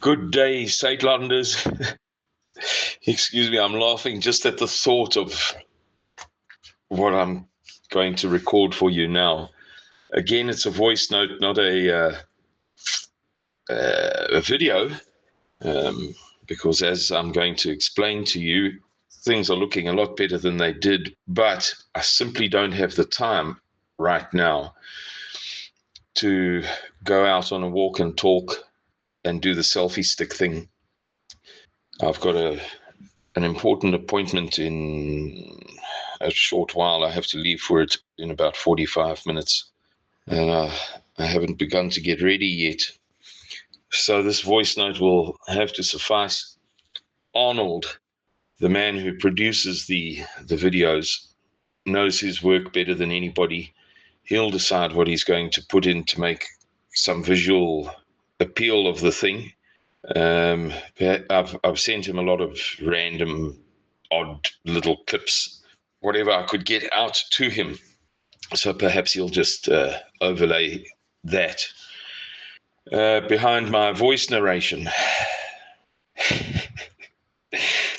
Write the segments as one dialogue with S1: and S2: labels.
S1: Good day, Suidlanders. Excuse me, I'm laughing just at the thought of what I'm going to record for you now. Again, it's a voice note, not a video, because as I'm going to explain to you, things are looking a lot better than they did, but I simply don't have the time right now to go out on a walk and talk and do the selfie stick thing. I've got an important appointment in a short while. I have to leave for it in about 45 minutes. And I haven't begun to get ready yet. So this voice note will have to suffice. Arnold, the man who produces the videos, knows his work better than anybody. He'll decide what he's going to put in to make some visual appeal of the thing. I've sent him a lot of random, odd little clips, whatever I could get out to him. So perhaps he'll just overlay that behind my voice narration.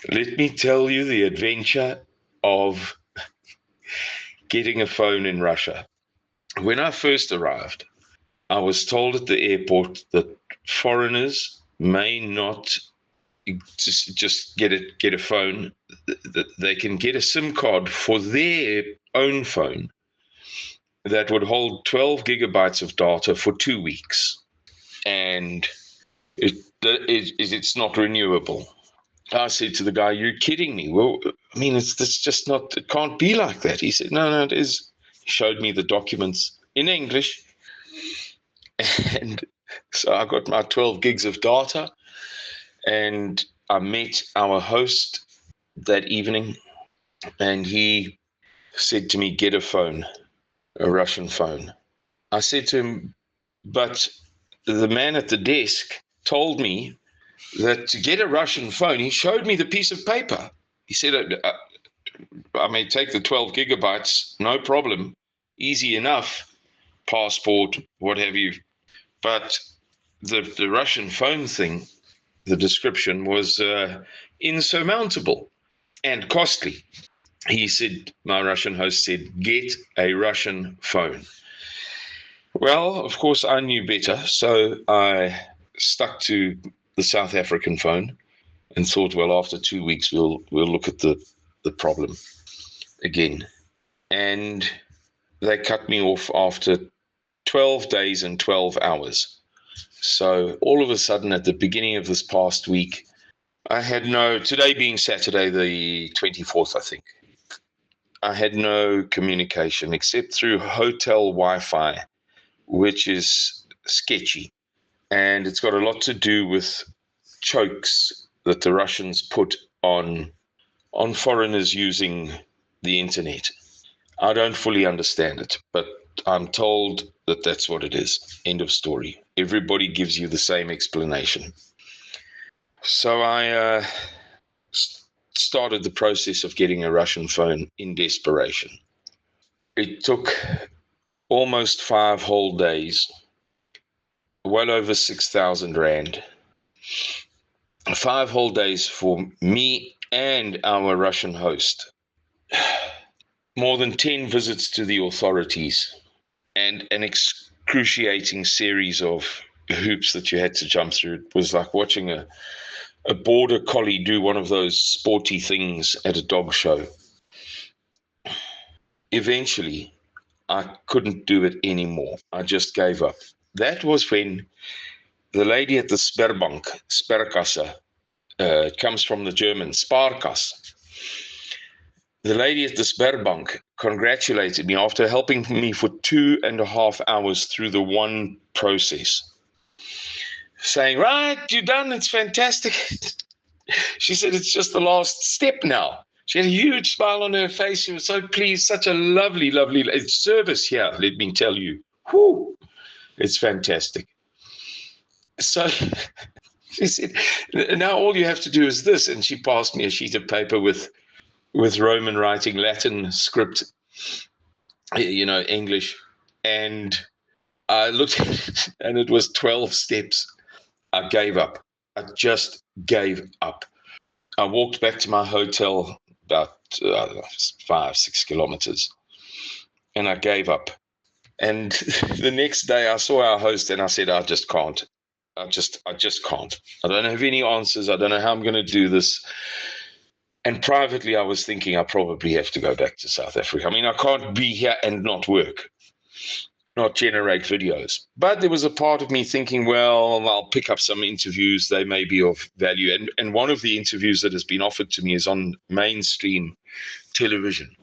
S1: Let me tell you the adventure of getting a phone in Russia. When I first arrived, I was told at the airport that foreigners may not just get a phone. That they can get a SIM card for their own phone that would hold 12 gigabytes of data for 2 weeks, and it's not renewable. I said to the guy, "You're kidding me." Well, I mean, it's just not. It can't be like that. He said, "No, it is." He showed me the documents in English, and so I got my 12 gigs of data, and I met our host that evening, and he said to me, "Get a phone, a Russian phone." I said to him, "But the man at the desk told me that to get a Russian phone," he showed me the piece of paper. He said, "I may take the 12 gigabytes, no problem, easy enough, passport, what have you. But the Russian phone thing, the description was insurmountable and costly." He said, my Russian host said, "Get a Russian phone." Well, of course, I knew better, so I stuck to the South African phone and thought, well, after 2 weeks, we'll look at the problem again. And they cut me off after 12 days and 12 hours. So all of a sudden, at the beginning of this past week, I had today being Saturday the 24th, I think, I had no communication except through hotel Wi-Fi, which is sketchy. And it's got a lot to do with chokes that the Russians put on foreigners using the internet. I don't fully understand it, but I'm told that that's what it is. End of story. Everybody gives you the same explanation. So I started the process of getting a Russian phone in desperation. It took almost 5 whole days, well over 6,000 Rand. 5 whole days for me and our Russian host. More than 10 visits to the authorities, and an excruciating series of hoops that you had to jump through. It was like watching a border collie do one of those sporty things at a dog show. Eventually, I couldn't do it anymore. I just gave up. That was when the lady at the Sperbank, Sparkasse, it comes from the German, Sparkasse. The lady at the Sperbank congratulated me after helping me for 2.5 hours through the one process, saying, "Right, you're done, it's fantastic." She said, "It's just the last step now." She had a huge smile on her face. She was so pleased. Such a lovely, lovely service here, let me tell you. Whew, it's fantastic. So she said, "Now all you have to do is this." And she passed me a sheet of paper with Roman writing, Latin script, English. And I looked at it, and it was 12 steps. I gave up. I just gave up. I walked back to my hotel about 5-6 kilometers, and I gave up. And the next day I saw our host and I said, I just can't. I just can't. I don't have any answers. I don't know how I'm going to do this. And privately, I was thinking I probably have to go back to South Africa. I mean, I can't be here and not work, not generate videos. But there was a part of me thinking, well, I'll pick up some interviews. They may be of value. And one of the interviews that has been offered to me is on mainstream television.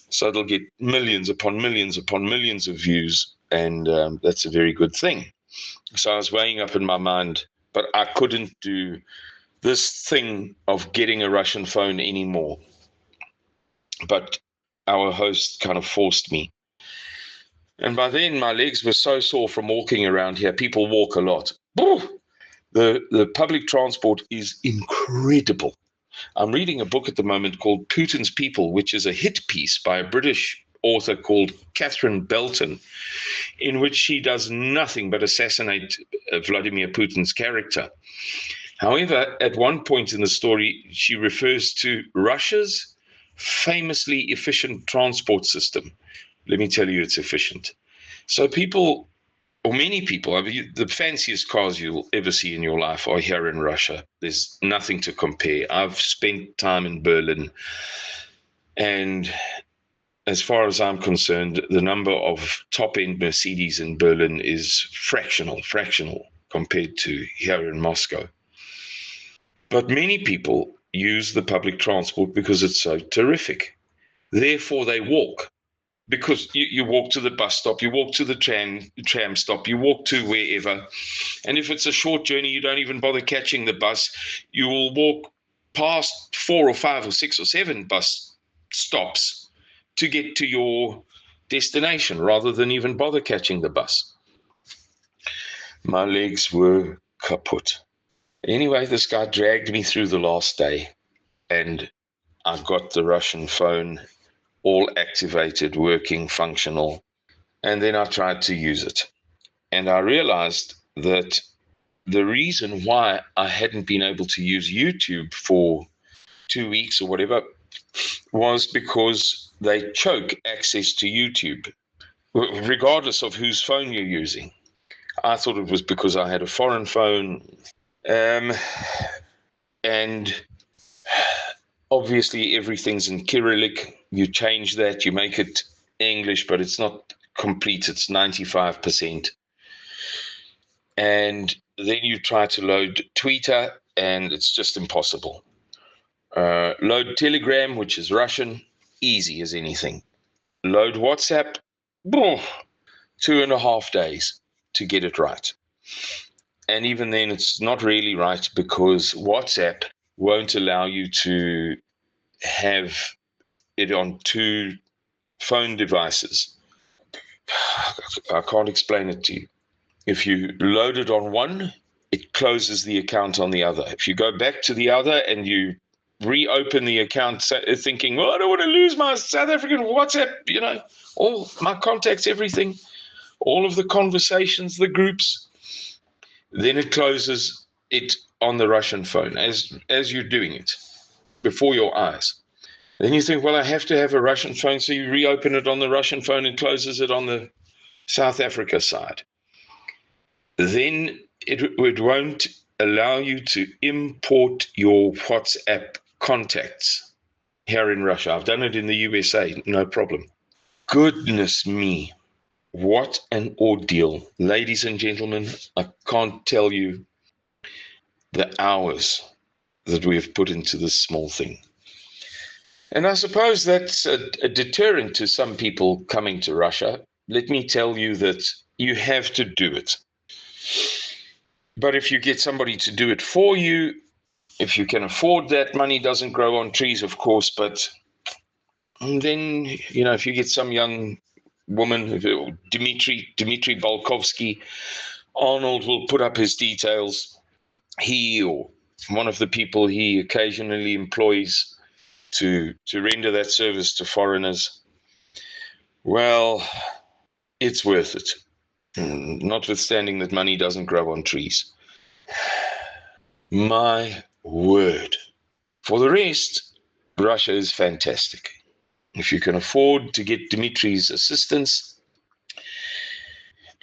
S1: So it'll get millions upon millions upon millions of views. And that's a very good thing. So I was weighing up in my mind, but I couldn't do this thing of getting a Russian phone anymore. But our host kind of forced me. And by then, my legs were so sore from walking around here. People walk a lot. The public transport is incredible. I'm reading a book at the moment called Putin's People, which is a hit piece by a British author called Catherine Belton, in which she does nothing but assassinate Vladimir Putin's character. However, at one point in the story, she refers to Russia's famously efficient transport system. Let me tell you, it's efficient. So people, or many people, I mean, the fanciest cars you'll ever see in your life are here in Russia. There's nothing to compare. I've spent time in Berlin, and as far as I'm concerned, the number of top-end Mercedes in Berlin is fractional compared to here in Moscow. But many people use the public transport because it's so terrific. Therefore, they walk. Because you walk to the bus stop, you walk to the tram stop, you walk to wherever. And if it's a short journey, you don't even bother catching the bus. You will walk past 4 or 5 or 6 or 7 bus stops to get to your destination rather than even bother catching the bus. My legs were kaput. Anyway, this guy dragged me through the last day, and I got the Russian phone all activated, working, functional. And then I tried to use it. And I realized that the reason why I hadn't been able to use YouTube for 2 weeks or whatever was because they choke access to YouTube, regardless of whose phone you're using. I thought it was because I had a foreign phone. And obviously everything's in Cyrillic. You change that, you make it English, but it's not complete. It's 95%. And then you try to load Twitter, and it's just impossible. Load Telegram, which is Russian, easy as anything. Load WhatsApp, 2.5 days to get it right. And even then, it's not really right because WhatsApp won't allow you to have it on 2 phone devices. I can't explain it to you. If you load it on one, it closes the account on the other. If you go back to the other and you reopen the account thinking, well, I don't want to lose my South African WhatsApp, all my contacts, everything, all of the conversations, the groups, then it closes it on the Russian phone as you're doing it before your eyes. Then you think, well, I have to have a Russian phone, so you reopen it on the Russian phone and closes it on the South Africa side. Then it won't allow you to import your WhatsApp contacts here in Russia. I've done it in the USA, no problem. Goodness me, what an ordeal. Ladies and gentlemen, I can't tell you the hours that we have put into this small thing. And I suppose that's a deterrent to some people coming to Russia. Let me tell you that you have to do it. But if you get somebody to do it for you, if you can afford that, money doesn't grow on trees, of course, but then, if you get some young woman, Dmitry Balkovsky, Arnold will put up his details. He or one of the people he occasionally employs to render that service to foreigners, well, it's worth it, notwithstanding that money doesn't grow on trees. My word. For the rest, Russia is fantastic. If you can afford to get Dimitri's assistance,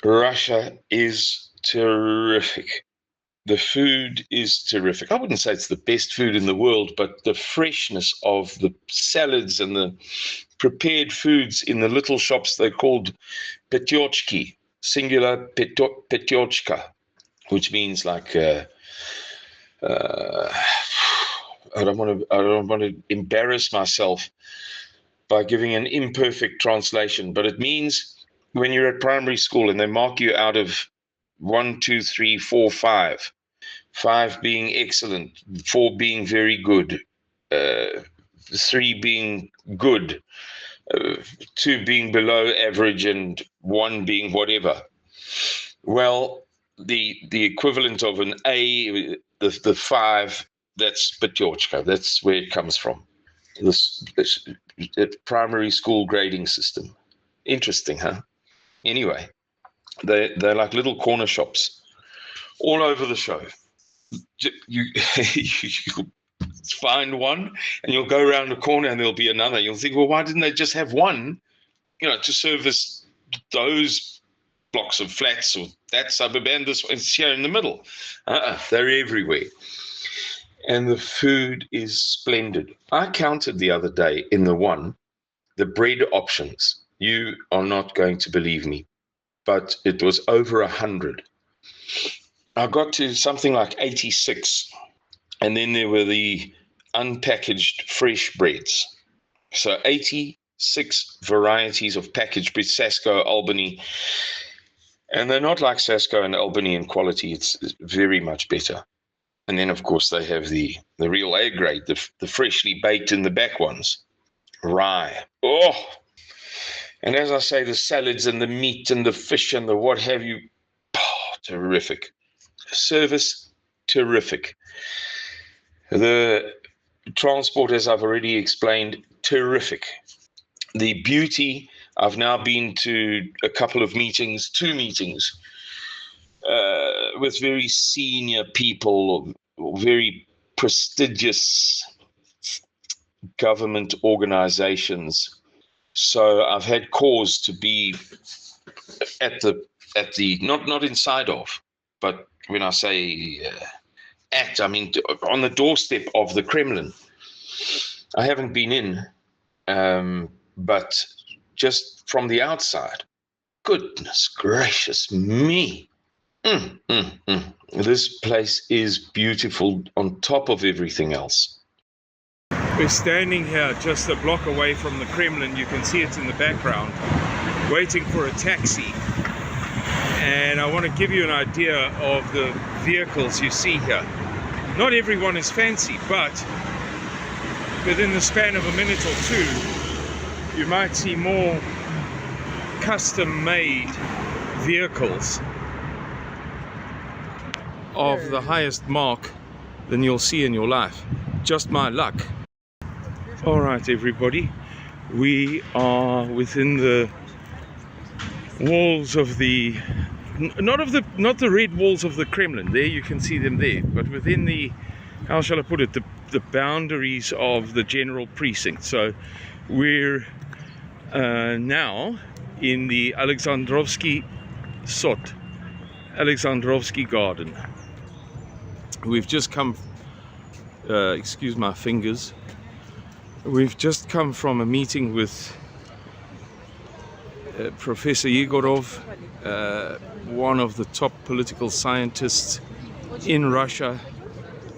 S1: Russia is terrific. The food is terrific. I wouldn't say it's the best food in the world, but the freshness of the salads and the prepared foods in the little shops, they're called petyochki, singular petyochka, which means like I don't want to embarrass myself by giving an imperfect translation, but it means when you're at primary school and they mark you out of 1, 2, 3, 4, 5, 5 being excellent, 4 being very good, 3 being good, 2 being below average, and 1 being whatever. Well, the equivalent of an A, the 5, that's Petyochka. That's where it comes from. This primary school grading system. Interesting, huh? Anyway, they're like little corner shops all over the show. You find one and you'll go around the corner and there'll be another. You'll think, well, why didn't they just have one, to service those blocks of flats or that suburb and this one's here in the middle? They're everywhere. And the food is splendid. I counted the other day in the bread options. You are not going to believe me, but it was over 100. I got to something like 86, and then there were the unpackaged fresh breads. So 86 varieties of packaged bread, Sasco, Albany, and they're not like Sasco and Albany in quality. It's very much better. And then, of course, they have the real A grade, the freshly baked in the back ones. Rye. Oh! And as I say, the salads and the meat and the fish and the what have you, terrific. Service, terrific. The transport, as I've already explained, terrific. The beauty, I've now been to a couple of meetings, 2 meetings, with very senior people, or very prestigious government organizations. So I've had cause to be at the not inside of, but when I say I mean on the doorstep of the Kremlin. I haven't been in, but just from the outside. Goodness gracious me. This place is beautiful on top of everything else. We're standing here just a block away from the Kremlin. You can see it in the background, waiting for a taxi. And I want to give you an idea of the vehicles you see here. Not everyone is fancy, but within the span of a minute or two, you might see more custom-made vehicles of the highest mark than you'll see in your life. Just my luck. All right, everybody, we are within the walls of the not the red walls of the Kremlin. There you can see them there, but within the, how shall I put it, the boundaries of the general precinct. So we're now in the Alexandrovsky Sot, Alexandrovsky Garden. We've just come, excuse my fingers, we've just come from a meeting with Professor Yegorov, one of the top political scientists in Russia.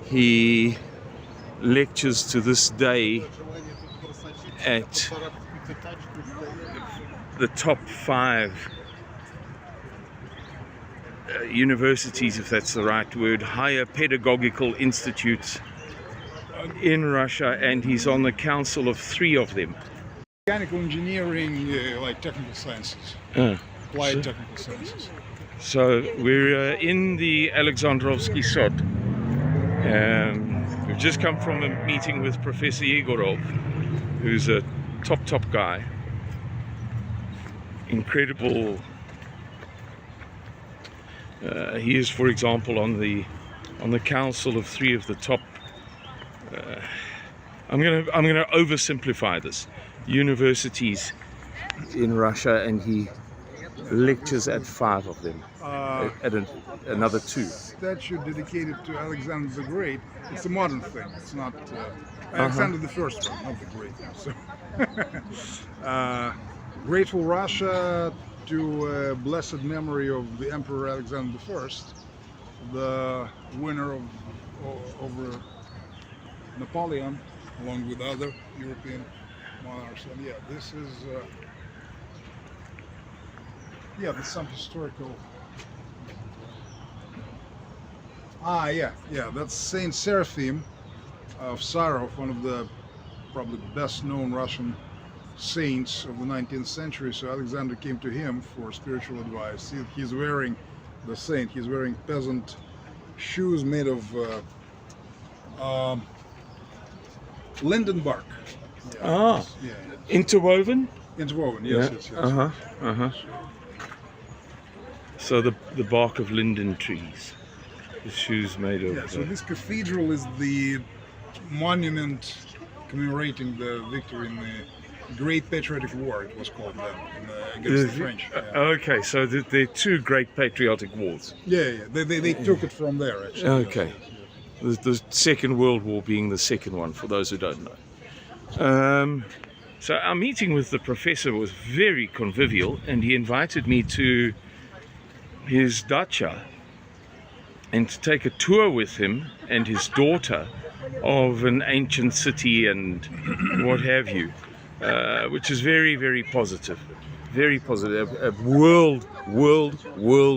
S1: He lectures to this day at the top 5 universities, if that's the right word, higher pedagogical institutes in Russia, and he's on the council of 3 of them.
S2: Mechanical engineering, like technical sciences, applied technical sciences.
S1: So we're in the Alexandrovsky Sot. We've just come from a meeting with Professor Yegorov, who's a top guy. Incredible. He is, for example, on
S3: on the council of 3 of the top. I'm gonna oversimplify this. Universities in Russia, and he lectures at 5 of them. At another 2.
S2: Statue dedicated to Alexander the Great. It's a modern thing. It's not Alexander the First one, not the Great. So, Grateful Russia to blessed memory of the Emperor Alexander I, the winner over Napoleon, along with other European monarchs. And yeah, this is there's some historical. Yeah, that's Saint Seraphim of Sarov, one of the probably best known Russian saints of the 19th century. So Alexander came to him for spiritual advice. He's wearing the saint. He's wearing peasant shoes made of linden bark.
S3: Interwoven.
S2: Interwoven, yes.
S3: So the bark of linden trees. The shoes made of.
S2: Yeah. So this cathedral is the monument commemorating the victory in the Great Patriotic War. It was called then against the French.
S3: Okay, so there are 2 great patriotic wars.
S2: Yeah. They took it from there, actually.
S3: Okay. The Second World War being the second one, for those who don't know. So our meeting with the professor was very convivial, and he invited me to his dacha and to take a tour with him and his daughter of an ancient city and what have you, which is very, very positive. Very positive. A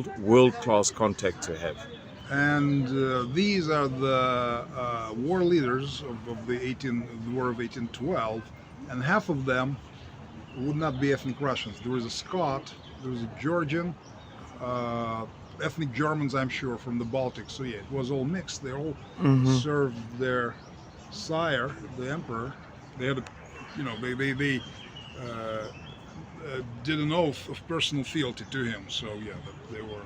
S3: world-class contact to have.
S2: And these are the war leaders of the War of 1812, and half of them would not be ethnic Russians. There was a Scot, there was a Georgian, ethnic Germans, I'm sure, from the Baltic. So yeah, it was all mixed. They all served their sire, the emperor. They had, they did an oath of personal fealty to him. So yeah, they were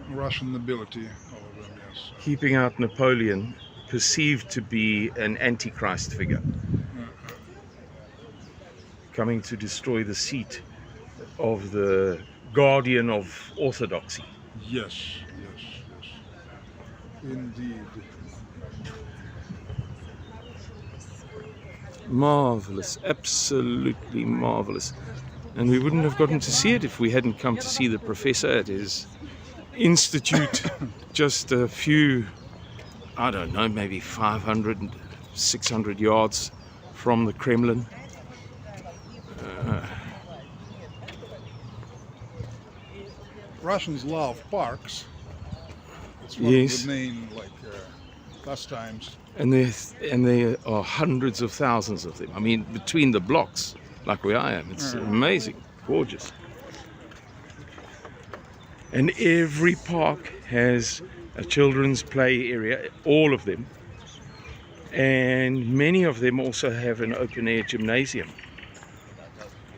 S2: Russian nobility, all of them. Yes.
S3: Keeping out Napoleon, perceived to be an antichrist figure, coming to destroy the seat of the guardian of orthodoxy.
S2: Yes. Indeed.
S3: Marvelous, absolutely marvelous. And we wouldn't have gotten to see it if we hadn't come to see the professor at his institute, just a few, I don't know, maybe 500, 600 yards from the Kremlin.
S2: Russians love parks. It's one of the main pastimes.
S3: And there are hundreds of thousands of them. I mean, between the blocks, like where I am, it's amazing, gorgeous. And every park has a children's play area, all of them. And many of them also have an open-air gymnasium.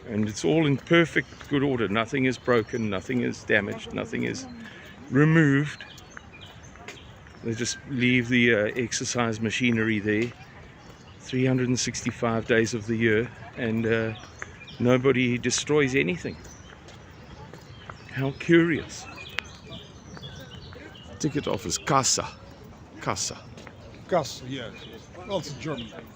S3: And it's all in perfect good order. Nothing is broken, nothing is damaged, nothing is removed. They just leave the exercise machinery there 365 days of the year, and nobody destroys anything. How curious. Ticket office, Kassa.
S2: Kassa, yes. Well, it's a German thing.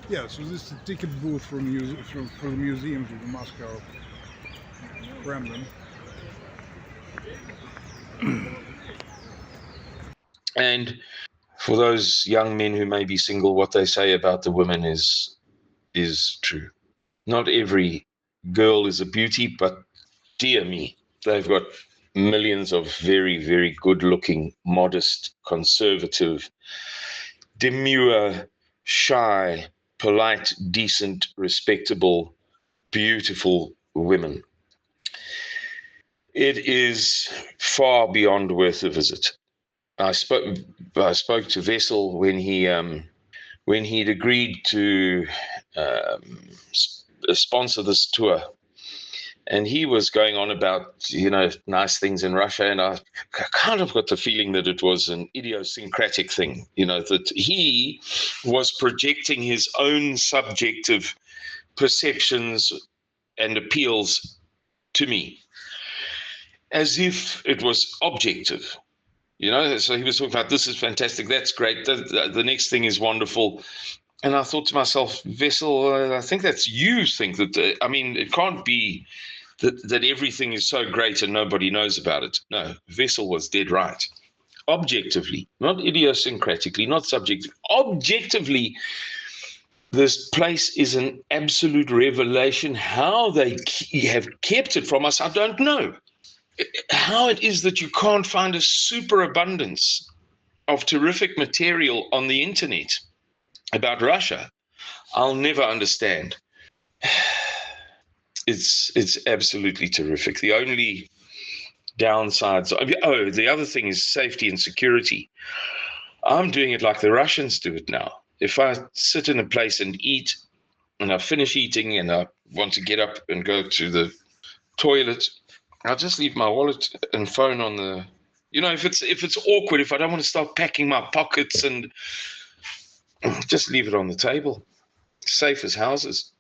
S2: Yeah, so this is a ticket booth for the museums of the Moscow Kremlin.
S1: And for those young men who may be single, what they say about the women is true. Not every girl is a beauty, but dear me, they've got millions of very, very good-looking, modest, conservative, demure, shy, polite, decent, respectable, beautiful women. It is far beyond worth a visit. I spoke to Vessel when he'd agreed to sponsor this tour, And he was going on about, nice things in Russia. And I kind of got the feeling that it was an idiosyncratic thing, that he was projecting his own subjective perceptions and appeals to me as if it was objective. So he was talking about, this is fantastic, that's great, the next thing is wonderful. And I thought to myself, Wessel, I think that's you think that, it can't be that everything is so great and nobody knows about it. No, Wessel was dead right. Objectively, not idiosyncratically, not subjectively, objectively, this place is an absolute revelation. How they have kept it from us, I don't know. How it is that you can't find a superabundance of terrific material on the internet about Russia, I'll never understand. It's absolutely terrific. The only downsides, the other thing is safety and security. I'm doing it like the Russians do it now. If I sit in a place and eat, and I finish eating and I want to get up and go to the toilet, I'll just leave my wallet and phone on the, if it's awkward, if I don't want to start packing my pockets, and just leave it on the table. Safe as houses.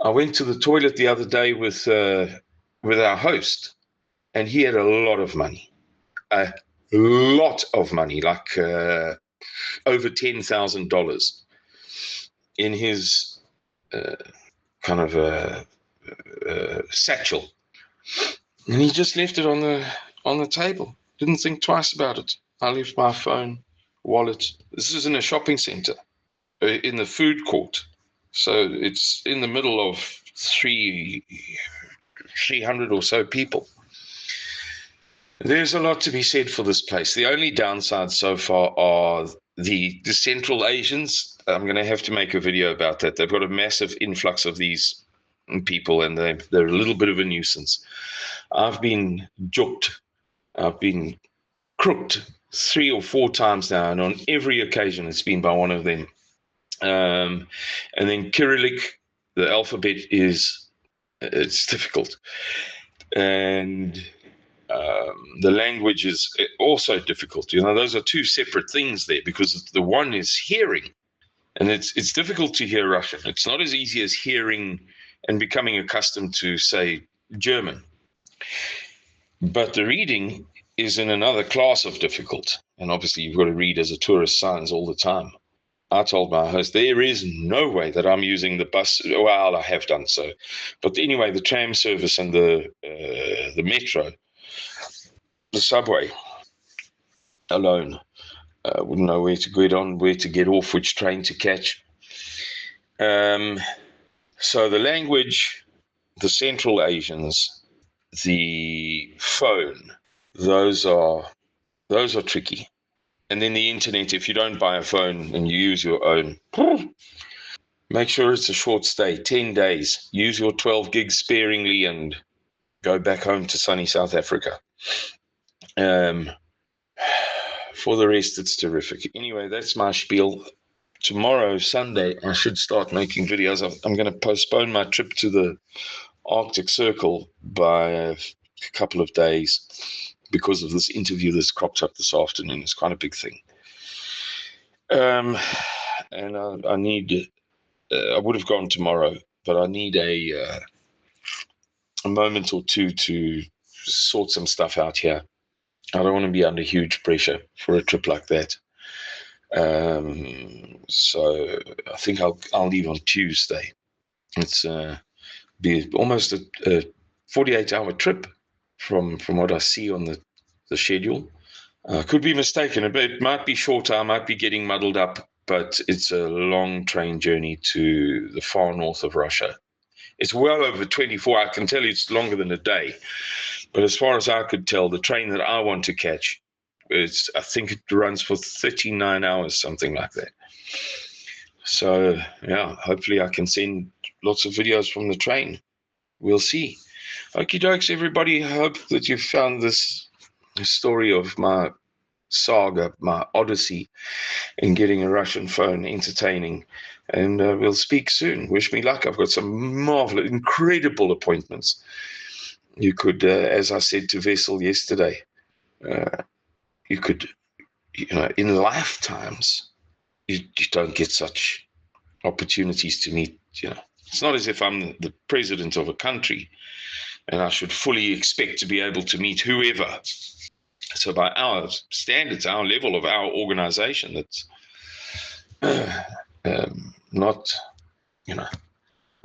S1: I went to the toilet the other day with our host, and he had a lot of money, like over $10,000 in his kind of a satchel, and he just left it on the table. Didn't think twice about it. I left my phone, wallet. This is in a shopping center, in the food court, so it's in the middle of 300 or so people. There's a lot to be said for this place. The only downsides so far are the Central Asians. I'm going to have to make a video about that. They've got a massive influx of these people, and they're a little bit of a nuisance. I've been juked. I've been crooked 3 or 4 times now, and on every occasion it's been by one of them. And then Cyrillic, the alphabet it's difficult. And the language is also difficult. Those are 2 separate things there, because the one is hearing, and it's difficult to hear Russian. It's not as easy as hearing and becoming accustomed to, say, German. But the reading is in another class of difficult. And obviously you've got to read as a tourist signs all the time. I told my host, there is no way that I'm using the bus. Well, I have done so. But anyway, the tram service and the metro, the subway alone, wouldn't know where to get on, where to get off, which train to catch. So the language, the Central Asians, the phone, those are tricky. And then the internet, if you don't buy a phone and you use your own, make sure it's a short stay, 10 days. Use your 12 gigs sparingly and go back home to sunny South Africa. For the rest, it's terrific. Anyway, that's my spiel. Tomorrow, Sunday, I should start making videos. I'm going to postpone my trip to the Arctic Circle by a couple of days because of this interview that's cropped up this afternoon. It's quite a big thing. And I need, I would have gone tomorrow, but I need a moment or two to sort some stuff out here. I don't want to be under huge pressure for a trip like that. So I think I'll leave on Tuesday. It's be almost a 48-hour trip from what I see on the schedule. Could be mistaken. It might be shorter. I might be getting muddled up, but it's a long train journey to the far north of Russia. It's well over 24. I can tell you it's longer than a day. But as far as I could tell, the train that I want to catch, I think it runs for 39 hours, something like that. So, yeah, hopefully I can send lots of videos from the train. We'll see. Okie dokes, everybody. I hope that you found this story of my saga, my odyssey in getting a Russian phone entertaining. and we'll speak soon. Wish me luck. I've got some marvelous, incredible appointments. You could, as I said to Vessel yesterday, you could, in lifetimes, you don't get such opportunities to meet. It's not as if I'm the president of a country and I should fully expect to be able to meet whoever. So by our standards, our level of our organization, that's not,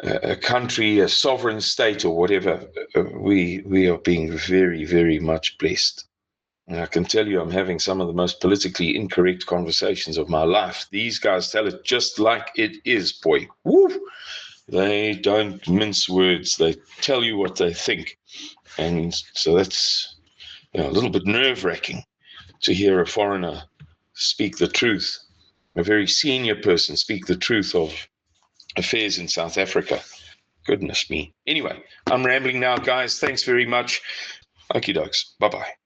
S1: a country, a sovereign state or whatever, we are being very, very much blessed. And I can tell you, I'm having some of the most politically incorrect conversations of my life. These guys tell it just like it is, boy. Woo! They don't mince words. They tell you what they think. And so that's a little bit nerve-wracking to hear a foreigner speak the truth, a very senior person speak the truth of affairs in South Africa. Goodness me. Anyway, I'm rambling now, guys. Thanks very much. Okie dokes. Bye-bye.